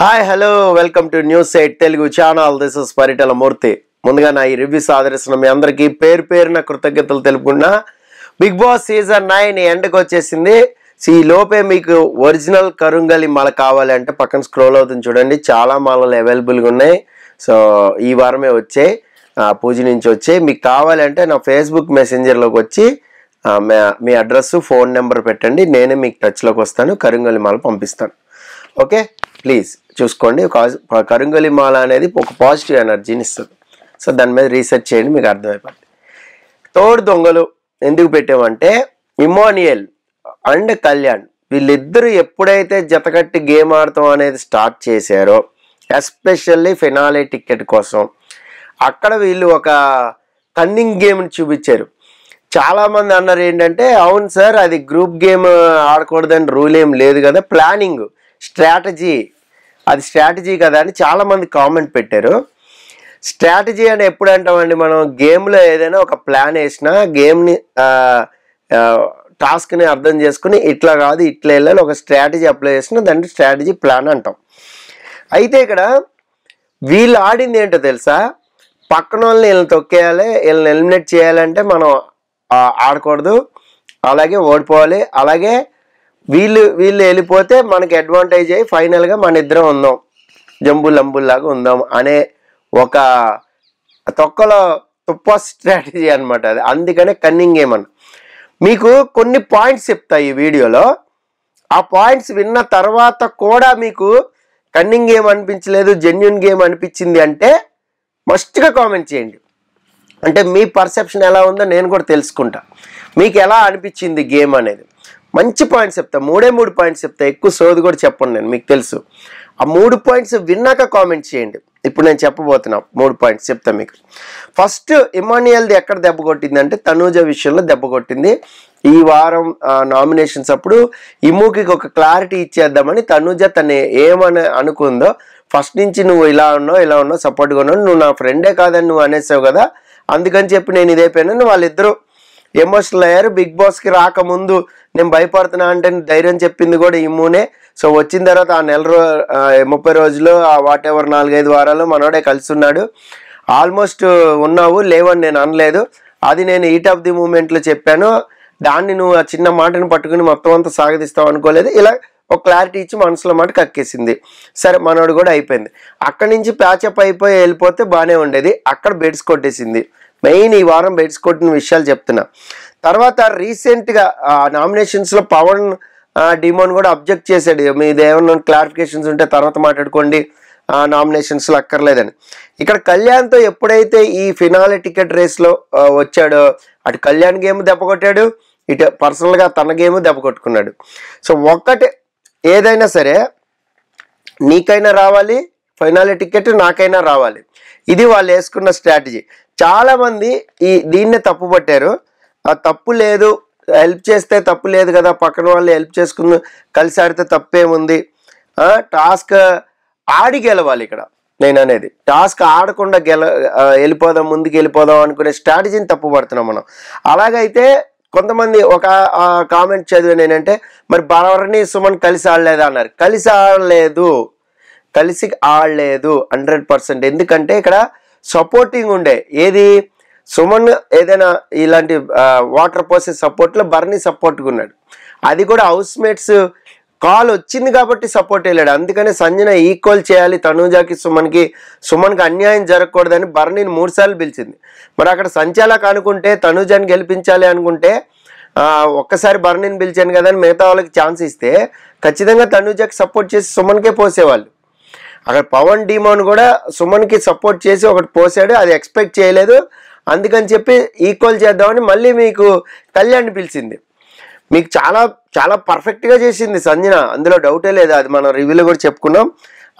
Hi hello welcome to news 8 Telugu channel. This is Paritala Murthy. ముందుగా నా ఈ రివ్యూస్ ఆదరిస్తున్న మీ అందరికీ పేరున కృతజ్ఞతలు తెలుపుకున్నా. బిగ్ బాస్ సీజన్ 9 ఎండ్కి వచ్చేసింది. ఈ లోపే మీకు ఒరిజినల్ కరుంగలి మాల కావాలంటే పక్కన స్క్రోల్ అవుతుంది చూడండి, చాలా మాలలు అవైలబుల్గా ఉన్నాయి. సో ఈ వారమే వచ్చాయి, పూజ నుంచి వచ్చాయి. మీకు కావాలంటే నా ఫేస్బుక్ మెసెంజర్లోకి వచ్చి మీ అడ్రస్ ఫోన్ నెంబర్ పెట్టండి, నేనే మీకు టచ్లోకి వస్తాను, కరుంగలి మాల పంపిస్తాను. ఓకే, ప్లీజ్ చూసుకోండి. కరుంగలి మాల అనేది ఒక పాజిటివ్ ఎనర్జీని ఇస్తుంది. సో దాని మీద రీసెర్చ్ చేయండి, మీకు అర్థమైపోతుంది. తోడు దొంగలు ఎందుకు పెట్టామంటే ఇమాన్యుయల్ అండ్ కళ్యాణ్ వీళ్ళిద్దరూ ఎప్పుడైతే జతకట్టి గేమ్ ఆడతాం అనేది స్టార్ట్ చేశారో, ఎస్పెషల్లీ ఫినాలే టికెట్ కోసం, అక్కడ వీళ్ళు ఒక కన్నింగ్ గేమ్ని చూపించారు. చాలామంది అన్నారు ఏంటంటే, అవును సార్ అది గ్రూప్ గేమ్ ఆడకూడదని రూల్ ఏం లేదు కదా, ప్లానింగ్ స్ట్రాటజీ, అది స్ట్రాటజీ కదా అని చాలామంది కామెంట్ పెట్టారు. స్ట్రాటజీ అని ఎప్పుడు అంటామండి, మనం గేమ్లో ఏదైనా ఒక ప్లాన్ వేసినా గేమ్ని టాస్క్ని అర్థం చేసుకుని ఇట్లా కాదు ఇట్లా వెళ్ళాలి ఒక స్ట్రాటజీ అప్లై చేసినా దాన్ని స్ట్రాటజీ ప్లాన్ అంటాం. అయితే ఇక్కడ వీళ్ళు ఆడింది ఏంటో తెలుసా, పక్కన వాళ్ళని వీళ్ళని తొక్కేయాలి, వీళ్ళని ఎలిమినేట్ చేయాలంటే మనం ఆడకూడదు, అలాగే ఓడిపోవాలి, అలాగే వీళ్ళు వెళ్ళిపోతే మనకి అడ్వాంటేజ్ అయ్యి ఫైనల్గా మన ఇద్దరం ఉందాం, జంబులంబుల్లాగా ఉందాం అనే ఒక తొక్కలో తుప్ప స్ట్రాటజీ అనమాట అది. అందుకనే కన్నింగ్ గేమ్ అన్న. మీకు కొన్ని పాయింట్స్ చెప్తాయి ఈ వీడియోలో, ఆ పాయింట్స్ విన్న తర్వాత కూడా మీకు కన్నింగ్ గేమ్ అనిపించలేదు, జెన్యున్ గేమ్ అనిపించింది అంటే మస్ట్గా కామెంట్ చేయండి. అంటే మీ పర్సెప్షన్ ఎలా ఉందో నేను కూడా తెలుసుకుంటా, మీకు ఎలా అనిపించింది గేమ్ అనేది. మంచి పాయింట్స్ చెప్తా, మూడే పాయింట్స్ చెప్తా, ఎక్కువ సోది కూడా చెప్పండి నేను, మీకు తెలుసు. ఆ 3 పాయింట్స్ విన్నాక కామెంట్ చేయండి. ఇప్పుడు నేను చెప్పబోతున్నా 3 పాయింట్స్ చెప్తా మీకు. ఫస్ట్, ఇమాన్యుయల్ది ఎక్కడ దెబ్బ కొట్టింది అంటే తనూజ విషయంలో దెబ్బ కొట్టింది. ఈ వారం నామినేషన్స్ అప్పుడు ఇమ్ముకి ఒక క్లారిటీ ఇచ్చేద్దామని తనూజ తను ఏమని అనుకుందో, ఫస్ట్ నుంచి నువ్వు ఇలా ఉన్నావు సపోర్ట్గా ఉన్నావు, నువ్వు నా ఫ్రెండే కాదని నువ్వు అనేసావు కదా, అందుకని చెప్పి నేను ఇదైపోయాను. వాళ్ళిద్దరూ ఎమోషనల్ అయ్యారు. బిగ్ బాస్కి రాకముందు నేను భయపడుతున్నా అంటే ధైర్యం చెప్పింది కూడా ఇమ్మునే. సో వచ్చిన తర్వాత ఆ 30 రోజులు వాట్ ఎవర్ 4-5 వారాలు మనోడే కలిసి ఉన్నాడు. ఆల్మోస్ట్ ఉన్నావు, లేవని నేను అనలేదు, అది నేను హీట్ ఆఫ్ ది మూమెంట్లో చెప్పాను, దాన్ని నువ్వు ఆ చిన్న మాటను పట్టుకుని మొత్తం అంతా సాగదీస్తావు అనుకోలేదు. ఇలా ఒక క్లారిటీ ఇచ్చి మనసులో మాట కక్కేసింది. సరే మనోడు కూడా అయిపోయింది. అక్కడి నుంచి ప్యాచప్ అయిపోయి వెళ్ళిపోతే బాగానే ఉండేది, అక్కడ బెడ్స్ కొట్టేసింది. మెయిన్ ఈ వారం బెడ్స్ కొట్టిన విషయాలు చెప్తున్నా. తర్వాత రీసెంట్గా నామినేషన్స్లో పవన్ డిమోన్ కూడా అబ్జెక్ట్ చేశాడు, మీది ఏమన్నా క్లారిఫికేషన్స్ ఉంటే తర్వాత మాట్లాడుకోండి, నామినేషన్స్లో అక్కర్లేదని. ఇక్కడ కళ్యాణ్తో ఎప్పుడైతే ఈ ఫినాలే టికెట్ రేస్లో వచ్చాడో, అటు కళ్యాణ్ గేమ్ దెబ్బ కొట్టాడు, ఇటు పర్సనల్గా తన గేమ్ దెబ్బ కొట్టుకున్నాడు. సో ఒక్కటే, ఏదైనా సరే నీకైనా రావాలి ఫైనల్ టికెట్, నాకైనా రావాలి, ఇది వాళ్ళు వేసుకున్న స్ట్రాటజీ. చాలామంది దీన్నే తప్పు పట్టారు. తప్పు లేదు, హెల్ప్ చేస్తే తప్పు లేదు కదా, పక్కన వాళ్ళు హెల్ప్ చేసుకుని కలిసి ఆడితే తప్పేముంది, టాస్క్ ఆడి గెలవాలి. ఇక్కడ నేను అనేది టాస్క్ ఆడకుండా వెళ్ళిపోదాం, ముందుకు వెళ్ళిపోదాం అనుకునే స్ట్రాటజీని తప్పు పడుతున్నాం మనం. అలాగైతే కొంతమంది ఒక కామెంట్ చదివాను ఏంటంటే, మరి భరణి సుమన్ కలిసి ఆడలేదా అన్నారు. కలిసి ఆడలేదు 100%. ఎందుకంటే ఇక్కడ సపోర్టింగ్ ఉండే, ఏది సుమన్ ఏదైనా ఇలాంటి వాటర్ పోసే సపోర్ట్లో బర్నీ సపోర్ట్గా ఉన్నాడు. అది కూడా హౌస్ మేట్స్ కాల్ వచ్చింది కాబట్టి సపోర్ట్ వెళ్ళాడు. అందుకని సంజన ఈక్వల్ చేయాలి తనూజాకి సుమన్కి అన్యాయం జరగకూడదని బర్నీని 3 సార్లు పిలిచింది. మరి అక్కడ సంచాలక అనుకుంటే తనూజాని గెలిపించాలి అనుకుంటే ఒక్కసారి బర్నీని పిలిచాను కదా అని మిగతా వాళ్ళకి ఛాన్స్ ఇస్తే ఖచ్చితంగా తనూజాకి సపోర్ట్ చేసి సుమన్కే పోసేవాళ్ళు. అక్కడ పవన్ డిమోన్ కూడా సుమన్కి సపోర్ట్ చేసి ఒకటి పోసాడు, అది ఎక్స్పెక్ట్ చేయలేదు, అందుకని చెప్పి ఈక్వల్ చేద్దామని మళ్ళీ మీకు కళ్యాణ్ పిలిచింది. మీకు చాలా చాలా పర్ఫెక్ట్గా చేసింది సంజన, అందులో డౌటే లేదు, అది మనం రివ్యూలో కూడా చెప్పుకున్నాం,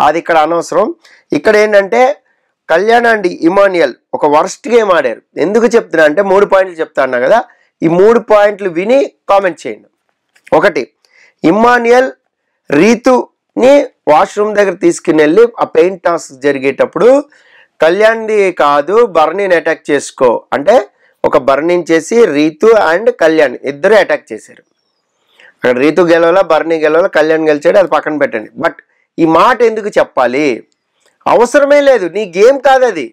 అది ఇక్కడ అనవసరం. ఇక్కడ ఏంటంటే కళ్యాణ్ అండ్ ఇమాన్యుయల్ ఒక వర్స్ట్ గేమ్ ఆడారు. ఎందుకు చెప్తున్నా అంటే 3 పాయింట్లు చెప్తా అన్నా కదా, ఈ 3 పాయింట్లు విని కామెంట్ చేయండి. ఒకటి, ఇమాన్యుయల్ రీతుని వాష్రూమ్ దగ్గర తీసుకుని వెళ్ళి ఆ పెయింట్ టాస్క్ జరిగేటప్పుడు కళ్యాణ్ది కాదు బర్నీని అటాక్ చేసుకో అంటే ఒక బర్నీని చేసి రీతు అండ్ కళ్యాణ్ ఇద్దరు అటాక్ చేశారు. అక్కడ రీతు గెలవాలా బర్నీ గెలవాలా, కళ్యాణ్ గెలిచాడు, అది పక్కన పెట్టండి. బట్ ఈ మాట ఎందుకు చెప్పాలి? అవసరమే లేదు, నీ గేమ్ కాదు అది.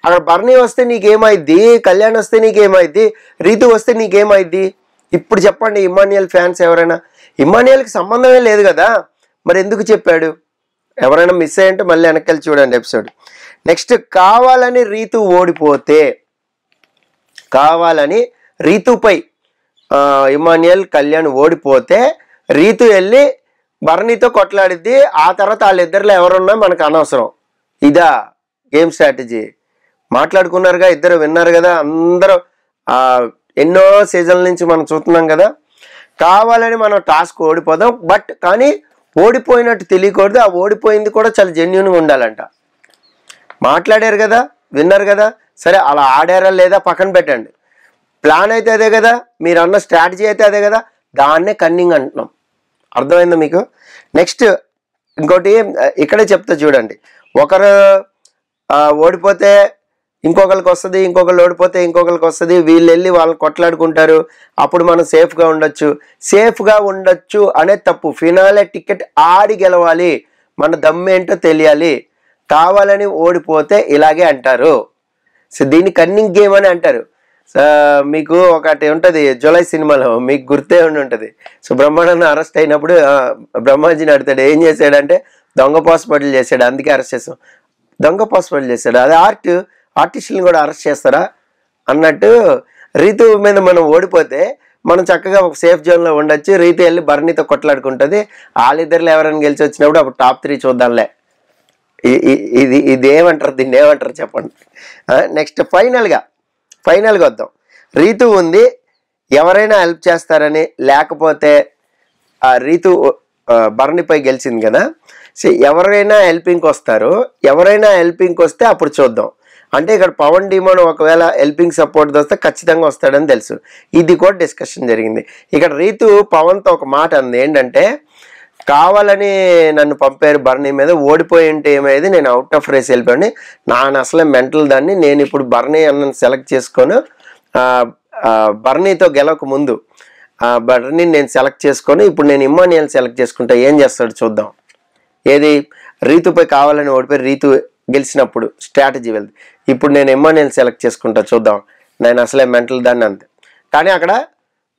అక్కడ బర్నీ వస్తే నీకేమైద్ది, కళ్యాణ్ వస్తే నీకేమైద్ది, రీతు వస్తే నీకేమైద్ది? ఇప్పుడు చెప్పండి ఇమ్మాన్యుయల్ ఫ్యాన్స్ ఎవరైనా. ఇమ్మాన్యుయల్కి సంబంధమే లేదు కదా, మరి ఎందుకు చెప్పాడు? ఎవరైనా మిస్ అయ్యంటే మళ్ళీ వెనక్కి చూడండి ఎపిసోడ్. నెక్స్ట్, కావాలని రీతు ఓడిపోతే, కావాలని రీతుపై ఇమ్మాన్యుయల్ కళ్యాణ్ ఓడిపోతే రీతు వెళ్ళి బర్నీతో కొట్లాడిద్ది. ఆ తర్వాత వాళ్ళిద్దరిలో ఎవరున్నా మనకు అనవసరం. ఇదా గేమ్ స్ట్రాటజీ? మాట్లాడుకున్నారుగా, ఇద్దరు విన్నారు కదా, అందరూ ఎన్నో సీజన్ల నుంచి మనం చూస్తున్నాం కదా. కావాలని మనం టాస్క్ ఓడిపోదాం, బట్ కానీ ఓడిపోయినట్టు తెలియకూడదు. ఆ ఓడిపోయింది కూడా చాలా జెన్యూన్గా ఉండాలంట. మాట్లాడారు కదా, విన్నారు కదా, సరే అలా ఆడారా లేదా పక్కన పెట్టండి. ప్లాన్ అయితే అదే కదా, మీరు అన్న స్ట్రాటజీ అయితే అదే కదా, దాన్నే కన్నింగ్ అంటున్నాం. అర్థమైందా మీకు? నెక్స్ట్ ఇంకోటి ఇక్కడే చెప్తా చూడండి. ఒకరు ఓడిపోతే ఇంకొకరికి వస్తుంది, ఇంకొకరు ఓడిపోతే ఇంకొకరికి వస్తుంది, వీళ్ళు వెళ్ళి వాళ్ళు కొట్లాడుకుంటారు, అప్పుడు మనం సేఫ్గా ఉండొచ్చు అనే తప్పు. ఫినాలే టికెట్ ఆడి గెలవాలి, మన దమ్మేంటో తెలియాలి. కావాలని ఓడిపోతే ఇలాగే అంటారు. సో దీన్ని కన్నింగ్ గేమ్ అని అంటారు. మీకు ఒకటి ఉంటుంది జులై సినిమాలో, మీకు గుర్తే ఉంటుంది. సో బ్రహ్మాండాన్ని అరెస్ట్ అయినప్పుడు బ్రహ్మాజీని అడుగుతాడు, ఏం చేశాడంటే దొంగ పాస్పోర్ట్లు చేశాడు, అందుకే అరెస్ట్ చేస్తాం. దొంగ పాస్పోర్ట్లు చేశాడు, అది ఆర్టిస్టులను కూడా అరెస్ట్ చేస్తారా అన్నట్టు. రీతు మీద మనం ఓడిపోతే మనం చక్కగా ఒక సేఫ్ జోన్లో ఉండొచ్చు. రీతు వెళ్ళి బర్నీతో కొట్లాడుకుంటుంది. వాళ్ళిద్దరిలో ఎవరైనా గెలిచి వచ్చినప్పుడు అప్పుడు టాప్ 3 చూద్దాంలే. ఇది ఏమంటారు, దీన్ని ఏమంటారు చెప్పండి. నెక్స్ట్ ఫైనల్గా వద్దాం. రీతు ఉంది, ఎవరైనా హెల్ప్ చేస్తారని, లేకపోతే రీతు బర్నీపై గెలిచింది కదా, సో ఎవరైనా హెల్పింగ్కి వస్తారు. ఎవరైనా హెల్పింగ్కి వస్తే అప్పుడు చూద్దాం. అంటే ఇక్కడ పవన్ డిమాండ్ ఒకవేళ హెల్పింగ్ సపోర్ట్ వస్తే ఖచ్చితంగా వస్తాడని తెలుసు. ఇది కూడా డిస్కషన్ జరిగింది. ఇక్కడ రీతు పవన్తో ఒక మాట అంది, ఏంటంటే కావాలని నన్ను పంపారు బర్నీ మీద, ఓడిపోయి ఉంటే ఏమైంది, నేను అవుట్ ఆఫ్ రేస్ వెళ్ళిపోయాను, నాన్న అసలే మెంటల్ దాన్ని, నేను ఇప్పుడు బర్నీ అన్నని సెలెక్ట్ చేసుకొని బర్నీతో గెలవక ముందు బర్నీని నేను సెలెక్ట్ చేసుకొని ఇప్పుడు నేను ఇమ్మాన్యుయల్ సెలెక్ట్ చేసుకుంటా, ఏం చేస్తాడు చూద్దాం. ఏది రీతుపై కావాలని ఓడిపోయి రీతు గెలిచినప్పుడు స్ట్రాటజీ వెళ్తుంది, ఇప్పుడు నేను ఇమ్మాన్యుయల్ సెలెక్ట్ చేసుకుంటా చూద్దాం, నేను అసలే మెంటల్ దాన్ని అంతే. కానీ అక్కడ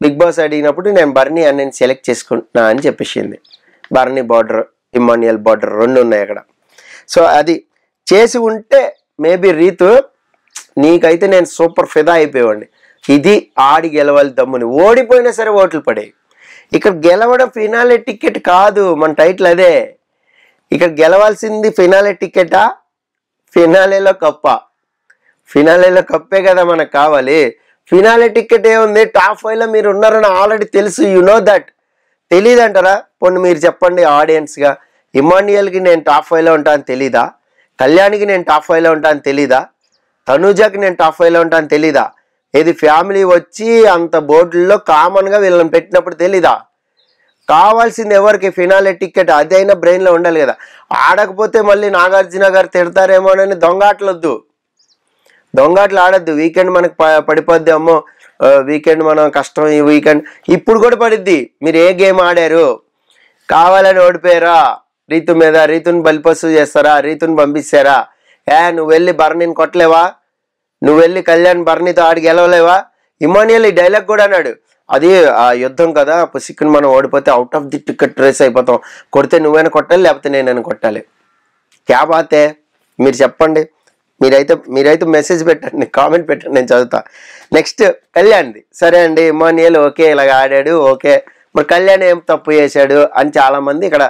బిగ్ బాస్ అడిగినప్పుడు నేను బర్నీ అన్నని సెలెక్ట్ చేసుకుంటున్నా అని చెప్పేసింది. బర్నీ బార్డర్, ఇమ్మాన్యుయల్ బార్డర్ 2 ఉన్నాయి అక్కడ. సో అది చేసి ఉంటే మేబీ రీతు నీకైతే నేను సూపర్ ఫిదా అయిపోయేవాడిని. ఇది ఆడి గెలవాలి దమ్ముని. ఓడిపోయినా సరే ఓట్లు పడేవి. ఇక్కడ గెలవడం ఫినాలే టికెట్ కాదు, మన టైటిల్ అదే. ఇక్కడ గెలవాల్సింది ఫినాలే టికెటా, ఫినాలేలో కప్పా? ఫినాలేలో కప్పే కదా మనకు కావాలి. ఫినాలే టికెట్ ఏముంది, టాప్ 5లో మీరు ఉన్నారని ఆల్రెడీ తెలుసు, యు నో దట్. తెలీదు అంటారా? పోనీ మీరు చెప్పండి ఆడియన్స్గా. ఇమ్మాన్యుయల్కి నేను టాప్ 5లో ఉంటాను తెలీదా? కళ్యాణ్కి నేను టాప్ 5లో ఉంటాను తెలీదా? తనూజకి నేను టాప్ 5లో ఉంటాను తెలీదా? ఏది ఫ్యామిలీ వచ్చి అంత బోర్డుల్లో కామన్గా వీళ్ళని పెట్టినప్పుడు తెలీదా? కావాల్సింది ఎవరికి? Finale ticket. అదైనా బ్రెయిన్లో ఉండాలి కదా. ఆడకపోతే మళ్ళీ నాగార్జున గారు తిడతారేమోనని దొంగాటలొద్దు, దొంగాటలు ఆడద్దు. వీకెండ్ మనకు పడిపోద్ది, అమ్మో వీకెండ్ మనం కష్టం, ఈ వీకెండ్ ఇప్పుడు కూడా పడిద్ది. మీరు ఏ గేమ్ ఆడారు? కావాలని ఓడిపోయారా రీతు మీద? రీతుని బలిపసు చేస్తారా? రీతుని పంపిస్తారా? నువ్వు వెళ్ళి బర్నీని కొట్టలేవా? నువ్వు వెళ్ళి కళ్యాణ్ బర్నీతో ఆడి గెలవలేవా? ఇమ్మాన్యుయల్ ఈ డైలాగ్ కూడా అన్నాడు, అది ఆ యుద్ధం కదా, పుసిక్కుని మనం ఓడిపోతే out of the ticket race అయిపోతాం, కొడితే నువ్వైనా కొట్టాలి లేకపోతే నేనైనా కొట్టాలి. క్యా బాతే? మీరు చెప్పండి. మీరైతే మెసేజ్ పెట్టండి, కామెంట్ పెట్టండి, నేను చదువుతా. నెక్స్ట్ కళ్యాణ్ది. సరే అండి, ఇమ్మాన్యుయల్ ఓకే ఇలాగ ఆడాడు, ఓకే, మరి కళ్యాణ్ ఏం తప్పు చేశాడు అని చాలామంది ఇక్కడ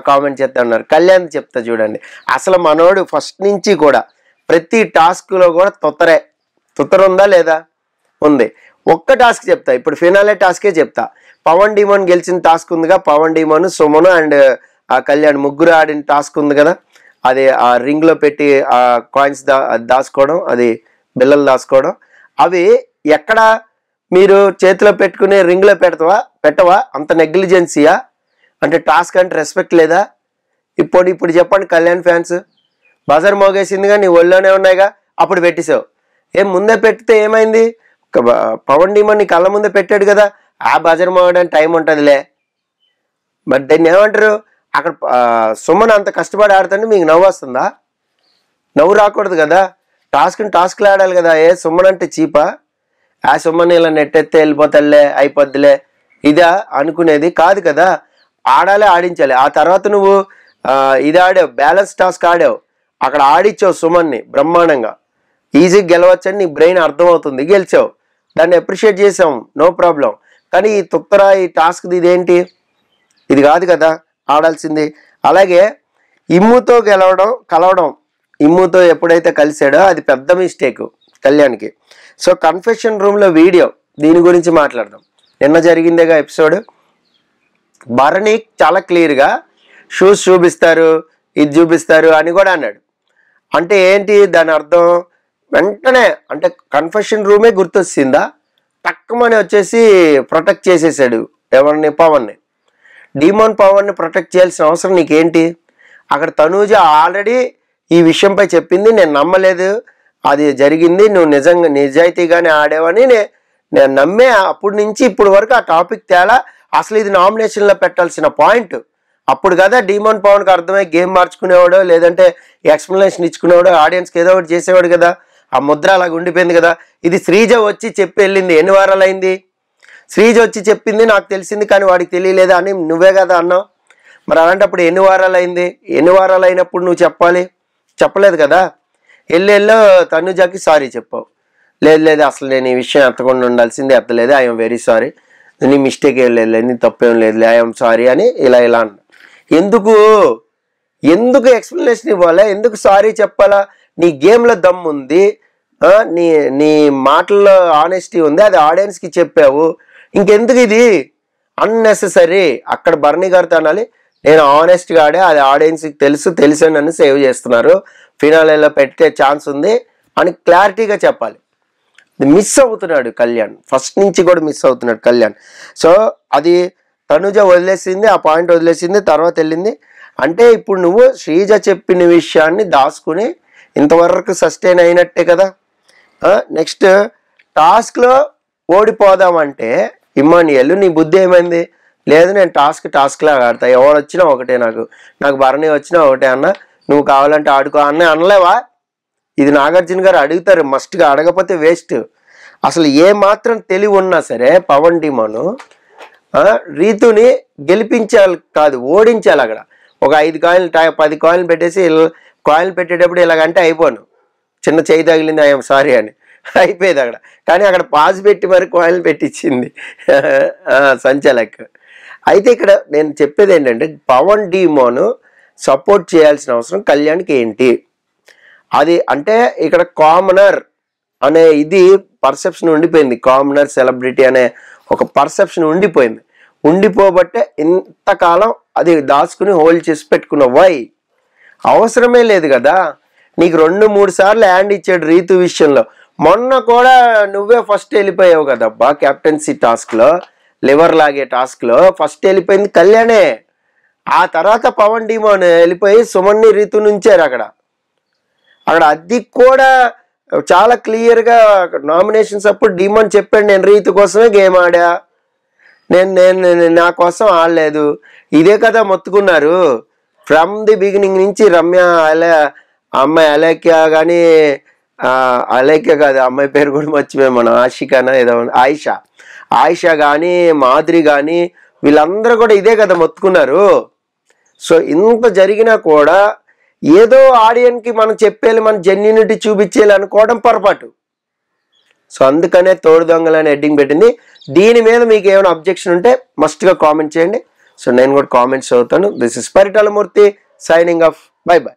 కామెంట్ చేస్తూ ఉన్నారు. కళ్యాణ్ చెప్తా చూడండి. అసలు మనోడు ఫస్ట్ నుంచి కూడా ప్రతి టాస్క్లో కూడా తుత్తర ఉందా లేదా? ఉంది. ఒక్క టాస్క్ చెప్తా, ఇప్పుడు ఫినాలే టాస్కే చెప్తా. పవన్ డిమాండ్ గెలిచిన టాస్క్ ఉందిగా, పవన్ డిమాండ్, సుమను అండ్ కళ్యాణ్ ముగ్గురు ఆడిన టాస్క్ ఉంది కదా, అది ఆ రింగ్లో పెట్టి ఆ కాయిన్స్ దాచుకోవడం, అది బిల్లలు దాచుకోవడం, అవి ఎక్కడ మీరు చేతిలో పెట్టుకుని రింగ్లో పెట్టవా? అంత నెగ్లిజెన్సీయా? అంటే టాస్క్ అంటే రెస్పెక్ట్ లేదా? ఇప్పుడు చెప్పండి కళ్యాణ్ ఫ్యాన్స్. బజర్ మోగేసిందిగా, నీ ఒళ్ళోనే ఉన్నాయిగా, అప్పుడు పెట్టేసావు. ముందే పెడితే ఏమైంది? పవన్ డిమాండ్ నీ కళ్ళ ముందే పెట్టాడు కదా, ఆ బజర్ మోగడానికి టైం ఉంటుందిలే. మరి దాన్ని ఏమంటారు? అక్కడ సుమన్ అంత కష్టపడి ఆడుతుంటే మీకు నవ్వు వస్తుందా? నవ్వు రాకూడదు కదా, టాస్క్లు ఆడాలి కదా. ఏ సుమన్ అంటే చీపా? ఆ సుమన్ ఇలా నెట్టెత్తే వెళ్ళిపోతాడులే అయిపోద్దిలే ఇదా అనుకునేది కాదు కదా. ఆడాలి, ఆడించాలి. ఆ తర్వాత నువ్వు ఇది ఆడావు, బ్యాలెన్స్ టాస్క్ ఆడావు, అక్కడ ఆడిచ్చావు సుమన్ని బ్రహ్మాండంగా, ఈజీగా గెలవచ్చని నీ బ్రెయిన్ అర్థమవుతుంది, గెలిచావు, దాన్ని అప్రిషియేట్ చేసాం, నో ప్రాబ్లం. కానీ ఈ తుత్తరా ఈ టాస్క్ది ఇదేంటి? ఇది కాదు కదా ఆడాల్సింది. అలాగే ఇమ్ముతో కలవడం ఇమ్ముతో ఎప్పుడైతే కలిసాడో అది పెద్ద మిస్టేక్ కళ్యాణ్కి. సో కన్ఫెషన్ రూమ్లో వీడియో దీని గురించి మాట్లాడదాం. నిన్న జరిగిందేగా ఎపిసోడ్. భరణి చాలా క్లియర్గా షూస్ చూపిస్తారు, ఇది చూపిస్తారు అని కూడా అన్నాడు. అంటే ఏంటి దాని అర్థం? వెంటనే అంటే కన్ఫెషన్ రూమే గుర్తొచ్చిందా? టక్కుమని వచ్చేసి ప్రొటెక్ట్ చేసేసాడు ఎవరిని? పవన్ని. డీమోన్ పవర్ని ప్రొటెక్ట్ చేయాల్సిన అవసరం నీకేంటి? అక్కడ తనూజ ఆల్రెడీ ఈ విషయంపై చెప్పింది, నేను నమ్మలేదు, అది జరిగింది, నువ్వు నిజాయితీగానే ఆడేవని నేను నమ్మే. అప్పటి నుంచి ఇప్పుడు వరకు ఆ టాపిక్ తేలా. అసలు ఇది నామినేషన్లో పెట్టాల్సిన పాయింట్. అప్పుడు కదా డీమోన్ పవన్కి అర్థమై గేమ్ మార్చుకునేవాడు, లేదంటే ఎక్స్ప్లెనేషన్ ఇచ్చుకునేవాడు, ఆడియన్స్కి ఏదో ఒకటి చేసేవాడు కదా. ఆ ముద్ర అలాగ ఉండిపోయింది కదా. ఇది శ్రీజ వచ్చి చెప్పి వెళ్ళింది. ఎన్ని వారాలు అయింది? శ్రీజ వచ్చి చెప్పింది నాకు తెలిసింది కానీ వాడికి తెలియలేదు అని నువ్వే కదా అన్నావు. మరి అలాంటప్పుడు ఎన్ని వారాలు అయింది? ఎన్ని వారాలు అయినప్పుడు నువ్వు చెప్పాలి, చెప్పలేదు కదా. ఎల్లెల్లో తనుజాకి సారీ చెప్పావు. లేదు అసలు నేను ఈ విషయం ఎత్తకుండా ఉండాల్సింది, ఎత్తలేదు, ఐఎమ్ వెరీ సారీ, నీ మిస్టేక్ ఏం లేదు, నీ తప్పేం లేదు, ఐఎమ్ సారీ అని ఇలా అన్న. ఎందుకు ఎక్స్ప్లెనేషన్ ఇవ్వాలా? ఎందుకు సారీ చెప్పాలా? నీ గేమ్లో దమ్ ఉంది, నీ మాటల్లో ఆనెస్టీ ఉంది, అది ఆడియన్స్కి చెప్పావు, ఇంకెందుకు ఇది అన్నెసెసరీ? అక్కడ భరణి గారితో అనాలి, నేను ఆనెస్ట్గా ఆడే, అది ఆడియన్స్కి తెలుసు నన్ను సేవ్ చేస్తున్నారు, ఫినాలేలో పెట్టే ఛాన్స్ ఉంది అని క్లారిటీగా చెప్పాలి. మిస్ అవుతున్నాడు కళ్యాణ్, ఫస్ట్ నుంచి కూడా మిస్ అవుతున్నాడు కళ్యాణ్. సో అది తనుజ వదిలేసింది, ఆ పాయింట్ వదిలేసింది, తర్వాత వెళ్ళింది. అంటే ఇప్పుడు నువ్వు శ్రీజ చెప్పిన విషయాన్ని దాచుకుని ఇంతవరకు సస్టైన్ అయినట్టే కదా. నెక్స్ట్ టాస్క్లో ఓడిపోదామంటే ఇమ్మాన్యుయల్ నీ బుద్ధి ఏమైంది? లేదు నేను టాస్క్లా ఆడతా, ఎవరు వచ్చినా ఒకటే, నాకు భరణి వచ్చినా ఒకటే అన్న, నువ్వు కావాలంటే ఆడుకో అన్న అనలేవా? ఇది నాగార్జున గారు అడుగుతారు మస్ట్గా, అడగకపోతే వేస్ట్. అసలు ఏ మాత్రం తెలివి ఉన్నా సరే పవన్ డీమోను రీతుని గెలిపించాలి కాదు, ఓడించాలి. అక్కడ ఒక 5 కాయిన్లు 10 కాయిన్లు పెట్టేసి కాయిన్లు పెట్టేటప్పుడు ఇలాగంటే అయిపోను, చిన్న చేయి తగిలింది ఐఎమ్ సారీ అని అయిపోయేది అక్కడ. కానీ అక్కడ పాజ్ పెట్టి మరి కాయిన్లు పెట్టించింది సంచాలక్. అయితే ఇక్కడ నేను చెప్పేది ఏంటంటే పవన్ డీమోను సపోర్ట్ చేయాల్సిన అవసరం కళ్యాణ్కి ఏంటి? అది అంటే ఇక్కడ కామనర్ అనే ఇది పర్సెప్షన్ ఉండిపోయింది. కామనర్ సెలబ్రిటీ అనే ఒక పర్సెప్షన్ ఉండిపోబట్టే ఇంతకాలం అది దాచుకుని హోల్డ్ చేసి పెట్టుకున్న. వై? అవసరమే లేదు కదా. నీకు 2-3 సార్లు హ్యాండ్ ఇచ్చాడు రీతు విషయంలో. మొన్న కూడా నువ్వే ఫస్ట్ వెళ్ళిపోయావు కదబ్బా కెప్టెన్సీ టాస్క్లో, లివర్ లాగే టాస్క్లో ఫస్ట్ వెళ్ళిపోయింది కళ్యాణే. ఆ తర్వాత పవన్ డీమోన్ వెళ్ళిపోయి సుమన్ని రీతు నుంచారు అక్కడ. అది కూడా చాలా క్లియర్గా నామినేషన్స్ అప్పుడు డీమోన్ చెప్పాడు, నేను రీతు కోసమే గేమ్ ఆడా, నేను నా కోసం ఆడలేదు. ఇదే కదా మొత్తుకున్నారు ఫ్రమ్ ది బిగినింగ్ నుంచి. రమ్య అమ్మాయి అలేఖ్య కానీ, అలేఖ్య కాదు అమ్మాయి పేరు కూడా మర్చిపోయాం మనం, ఆషికానా ఏదో, ఆయిషా కానీ, మాధురి కానీ, వీళ్ళందరూ కూడా ఇదే కదా మొత్తుకున్నారు. సో ఇంత జరిగినా కూడా ఏదో ఆడియన్కి మనం చెప్పేయాలి, మన జెన్యూనిటీ చూపించేయాలి అనుకోవడం పొరపాటు. సో అందుకనే తోడు దొంగలని హెడ్డింగ్ పెట్టింది. దీని మీద మీకు ఏమైనా అబ్జెక్షన్ ఉంటే మస్ట్గా కామెంట్ చేయండి. సో నేను కూడా కామెంట్స్ చదువుతాను. This is Paritala Murthy signing off. By by.